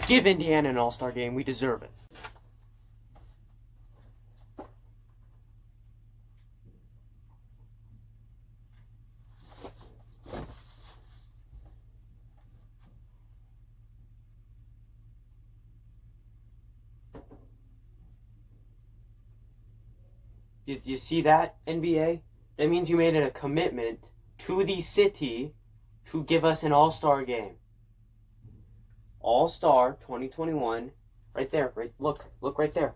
Give Indiana an all-star game. We deserve it. You see that, NBA? That means you made it a commitment to the city to give us an all-star game. All-Star 2021, right there. Right, look right there.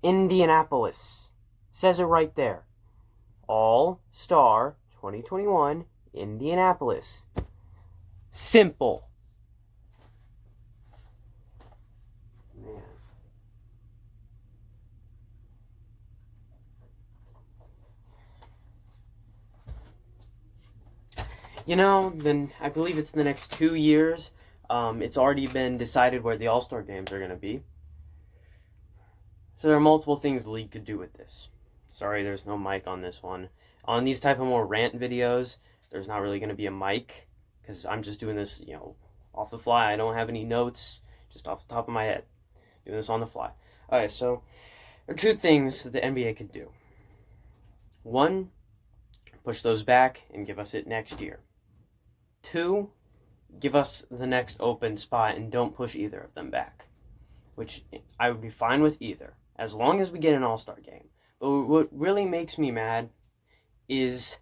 Indianapolis. Says it right there. All-Star 2021, Indianapolis. Simple. Man. Then I believe it's the next 2 years. It's already been decided where the All-Star games are going to be. So there are multiple things the league could do with this. Sorry, there's no mic on this one. On these type of more rant videos, there's not really going to be a mic because I'm just doing this, off the fly. I don't have any notes, just off the top of my head. Doing this on the fly. Alright, so there are two things that the NBA could do. One, push those back and give us it next year. Two, give us the next open spot and don't push either of them back. Which I would be fine with either, as long as we get an all-star game. But what really makes me mad is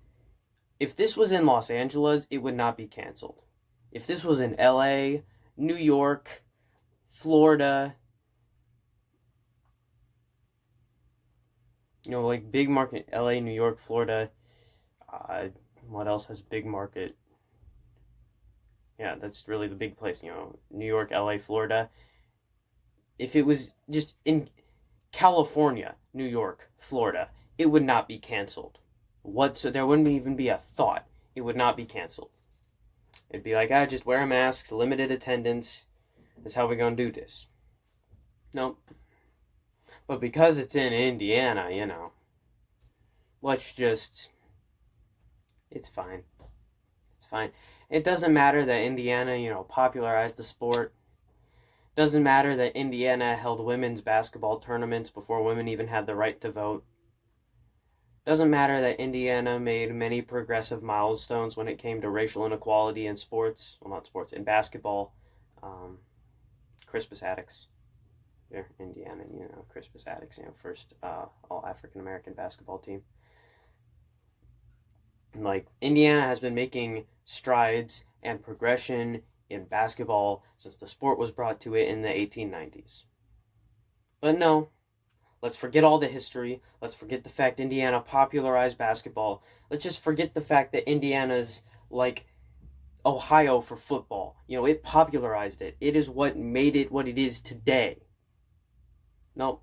if this was in Los Angeles, it would not be canceled. If this was in LA, New York, Florida, like big market, LA, New York, Florida, what else has big market? Yeah, that's really the big place, New York, LA, Florida. If it was just in California, New York, Florida, it would not be canceled. So there wouldn't even be a thought. It would not be canceled. It'd be like, just wear a mask, limited attendance. That's how we're going to do this. Nope. But because it's in Indiana, it's fine. It's fine. It doesn't matter that Indiana, popularized the sport. Doesn't matter that Indiana held women's basketball tournaments before women even had the right to vote. Doesn't matter that Indiana made many progressive milestones when it came to racial inequality in sports. Well, not sports, in basketball. Crispus Attucks. Yeah, Indiana, Crispus Attucks, first all African-American basketball team. Like, Indiana has been making strides and progression in basketball since the sport was brought to it in the 1890s. But no, let's forget all the history. Let's forget the fact Indiana popularized basketball. Let's just forget the fact that Indiana's like Ohio for football. It popularized it. It is what made it what it is today. Nope.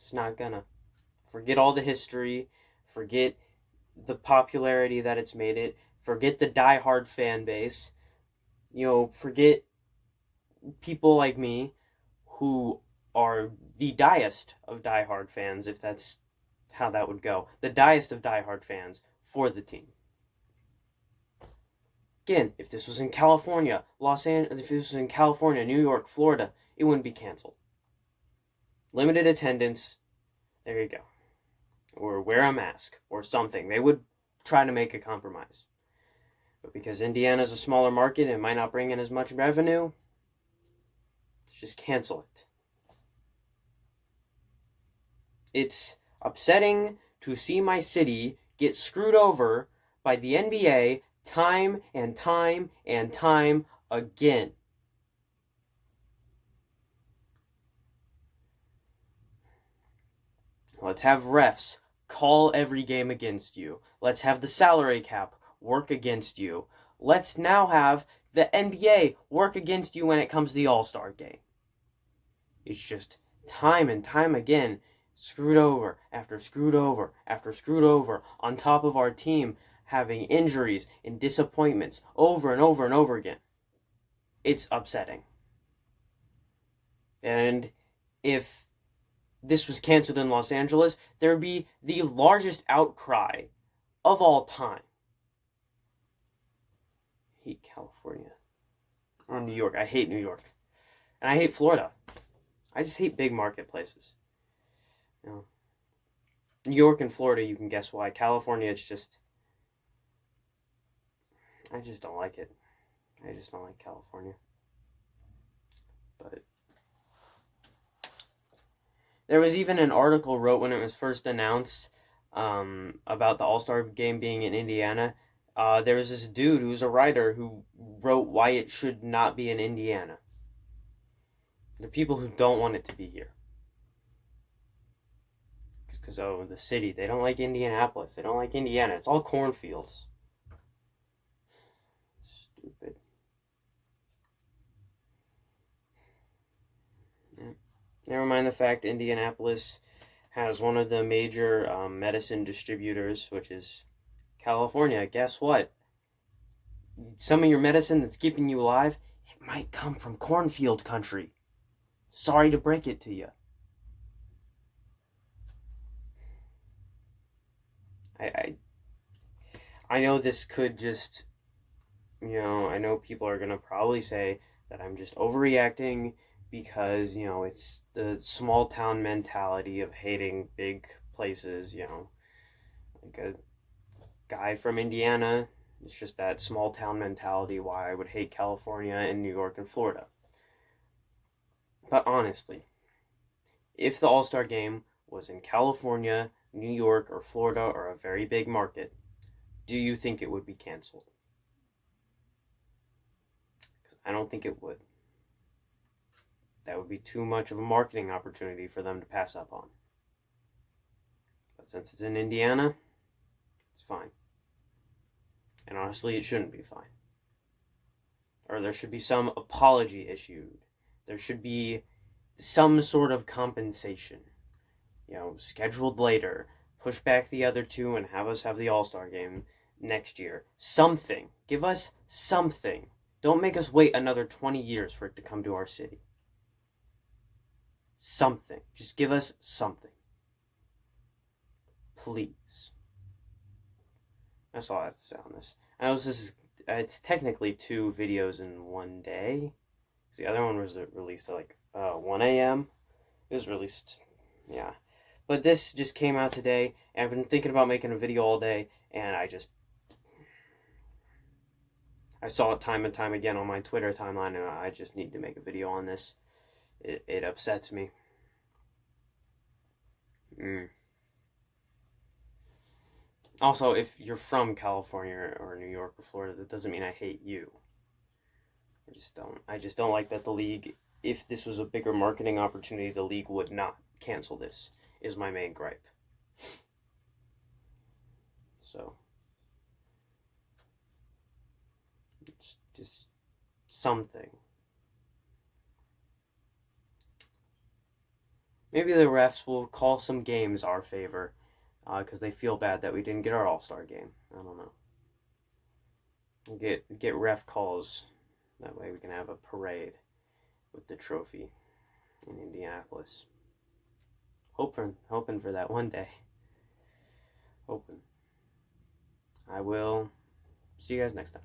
It's not gonna. Forget all the history. Forget the popularity that it's made it. Forget the diehard fan base. Forget people like me who are the diest of diehard fans, if that's how that would go. The diest of diehard fans for the team. Again, if this was in California, if this was in California, New York, Florida, it wouldn't be canceled. Limited attendance, there you go. Or wear a mask, or something. They would try to make a compromise. But because Indiana's a smaller market and it might not bring in as much revenue, let's just cancel it. It's upsetting to see my city get screwed over by the NBA time and time and time again. Let's have refs call every game against you. Let's have the salary cap work against you. Let's now have the NBA work against you when it comes to the All-Star game. It's just time and time again, screwed over after screwed over after screwed over, on top of our team having injuries and disappointments over and over and over again. It's upsetting. And if this was canceled in Los Angeles, there would be the largest outcry of all time. I hate California. Or New York. I hate New York. And I hate Florida. I just hate big marketplaces. You know, New York and Florida, you can guess why. California, it's just... I just don't like it. I just don't like California. But... There was even an article wrote when it was first announced about the All-Star game being in Indiana. There was this dude who's a writer who wrote why it should not be in Indiana. The people who don't want it to be here. Just because, oh, the city. They don't like Indianapolis. They don't like Indiana. It's all cornfields. Stupid. Yeah. Never mind the fact Indianapolis has one of the major medicine distributors, which is California. Guess what? Some of your medicine that's keeping you alive, it might come from cornfield country. Sorry to break it to you. I know this could just, I know people are going to probably say that I'm just overreacting because, it's the small town mentality of hating big places, like a guy from Indiana. It's just that small town mentality why I would hate California and New York and Florida. But honestly, if the All-Star game was in California, New York, or Florida, or a very big market, do you think it would be canceled? I don't think it would. That would be too much of a marketing opportunity for them to pass up on. But since it's in Indiana, it's fine. And honestly, it shouldn't be fine. Or there should be some apology issued. There should be some sort of compensation. Scheduled later. Push back the other two and have us have the All-Star game next year. Something. Give us something. Don't make us wait another 20 years for it to come to our city. Something. Just give us something. Please. That's all I have to say on this. I know it's technically 2 videos in one day. The other one was released at 1 a.m. It was released, yeah. But this just came out today, and I've been thinking about making a video all day, and I saw it time and time again on my Twitter timeline, and I just need to make a video on this. It upsets me. Also, if you're from California or New York or Florida, that doesn't mean I hate you. I just don't like that the league, if this was a bigger marketing opportunity, the league would not cancel this, is my main gripe. So, it's just something. Maybe the refs will call some games our favor, because they feel bad that we didn't get our All-Star game. I don't know. Get ref calls. That way we can have a parade with the trophy in Indianapolis. Hoping for that one day. Hoping. I will see you guys next time.